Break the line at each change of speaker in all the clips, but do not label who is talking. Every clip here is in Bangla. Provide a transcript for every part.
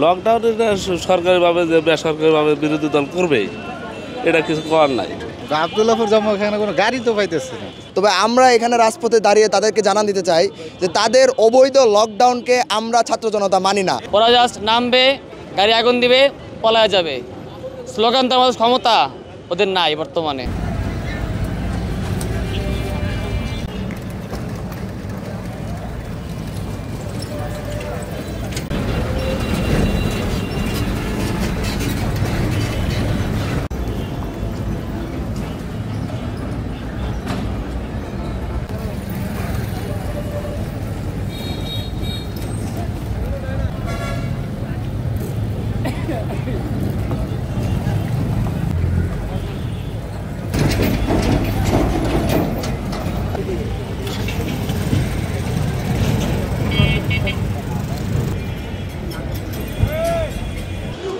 লকডাউনে সরকারিভাবে যে বেসরকারিভাবে বিরোধী দল করবে এটা কিছু করার নাই।
আবদুল্লাহপুর জন্ম এখানে কোনো গাড়ি তো পাইতেছে না।
তবে আমরা এখানে রাজপথে দাঁড়িয়ে তাদেরকে জানান দিতে চাই যে তাদের অবৈধ লকডাউনকে আমরা ছাত্র জনতা মানি না।
ওরা জাস্ট নামবে, গাড়ি আগুন দিবে, পলায় যাবে। স্লোগান তো আমাদের ক্ষমতা ওদের নাই বর্তমানে।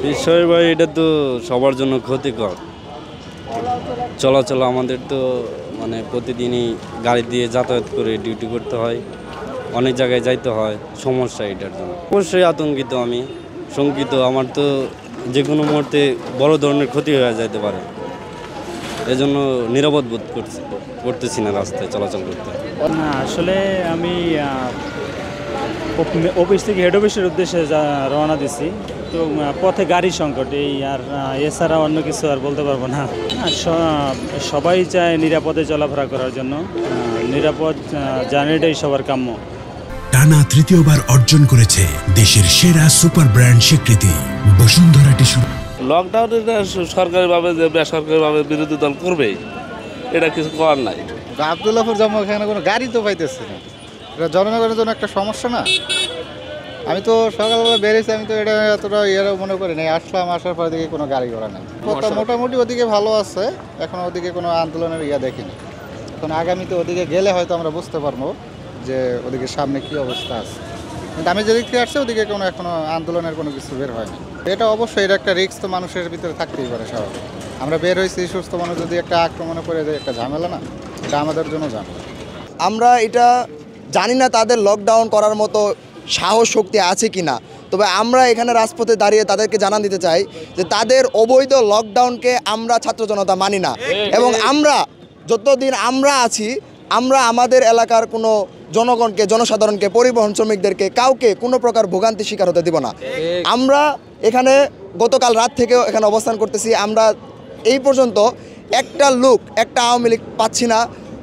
বিষয় ভাই, এটা তো সবার জন্য ক্ষতিকর। চলাচল আমাদের তো মানে প্রতিদিনই গাড়ি দিয়ে যাতায়াত করে ডিউটি করতে হয়, অনেক জায়গায় যাইতে হয়, সমস্যা এটার জন্য অবশ্যই আতঙ্কিত। আমি শঙ্কিত, আমার তো যে কোনো মুহূর্তে বড় ধরনের ক্ষতি হয়ে যেতে পারে। এজন্য নিরাপদ বোধ করতেছি না রাস্তায় চলাচল করতে।
না, আসলে আমি অফিস থেকে হেড অফিসের উদ্দেশ্যে রওনা দিছি, তো পথে গাড়ির সংকট এই, আর এছাড়া অন্য কিছু আর বলতে পারবো না। সবাই চায় নিরাপদে চলাফেরা করার জন্য, নিরাপদ জার্নিটাই সবার কাম্য।
টানা তৃতীয়বার অর্জন করেছে দেশের সেরা সুপার ব্র্যান্ড স্বীকৃতি বসুন্ধরা টিস্যু।
লকডাউনে সরকারিভাবে যে বেসরকারিভাবে বিরোধী দল করবে এটা কিছু করার নাই।
আবদুল্লাহপুর জন্ম এখানে কোনো গাড়ি তো পাইতেছে না। এটা জনগণের জন্য একটা সমস্যা না। আমি তো সকালবেলা বেরিয়েছি, আমি তো এটা এতটা মনে করি নাই। আসার পর দিকে কোনো গাড়ি ঘোড়া নেই। মোটামুটি ওদিকে ভালো আছে, এখন ওদিকে কোনো আন্দোলনের দেখিনি। এখন আগামীতে ওদিকে গেলে হয়তো আমরা বুঝতে পারবো যে ওদিকে সামনে কি অবস্থা আছে। কিন্তু আমি যেদিক থেকে আসছি ওদিকে কোনো এখনো আন্দোলনের কোনো কিছু বের হয়নি। এটা অবশ্যই এটা একটা রিস্ক তো মানুষের ভিতরে থাকতেই পারে স্বাভাবিক। আমরা বের হয়েছি, সুস্থ মানুষ যদি একটা আক্রমণে পড়ে যায় একটা ঝামেলা না, এটা আমাদের জন্য ঝামেলা।
আমরা এটা জানি না তাদের লকডাউন করার মতো সাহস শক্তি আছে কি না। তবে আমরা এখানে রাজপথে দাঁড়িয়ে তাদেরকে জানান দিতে চাই যে তাদের অবৈধ লকডাউনকে আমরা ছাত্র জনতা মানি না। এবং আমরা যতদিন আমরা আছি, আমরা আমাদের এলাকার কোনো জনগণকে, জনসাধারণকে, পরিবহন শ্রমিকদেরকে কাউকে কোনো প্রকার ভোগান্তি শিকার হতে দিব না। আমরা এখানে গতকাল রাত থেকেও এখানে অবস্থান করতেছি। আমরা এই পর্যন্ত একটা আওয়ামী লীগ পাচ্ছি না।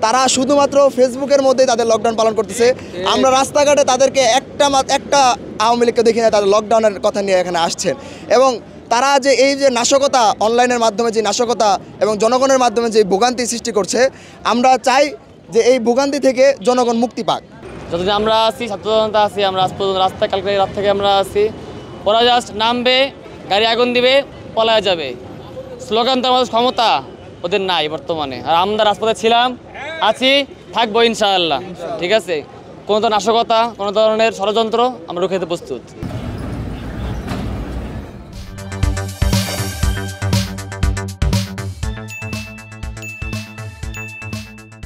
তারা শুধুমাত্র ফেসবুকের মধ্যেই তাদের লকডাউন পালন করতেছে। আমরা রাস্তাঘাটে তাদেরকে একটা আওয়ামী লীগকে দেখি না তাদের লকডাউনের কথা নিয়ে এখানে আসছেন। এবং তারা যে এই যে নাশকতা, অনলাইনের মাধ্যমে যে নাশকতা এবং জনগণের মাধ্যমে যে ভোগান্তি সৃষ্টি করছে, আমরা চাই যে এই ভোগান্তি থেকে জনগণ মুক্তি পাক।
যতদিন আমরা আছি, ছাত্র জনতা আছি, আমরা রাস্তায় কালকে রাত থেকে আমরা আছি। ওরা জাস্ট নামবে, গাড়ি আগুন দিবে, পলায় যাবে। স্লোগান তো আমাদের ক্ষমতা ওদের নাই বর্তমানে। আর আমরা রাজপথে ছিলাম, আছি, থাকবো ইনশাআল্লাহ। ঠিক আছে, কোনো ধরনের নাশকতা, কোনো ধরনের ষড়যন্ত্র আমরা রুখে দিতে প্রস্তুত।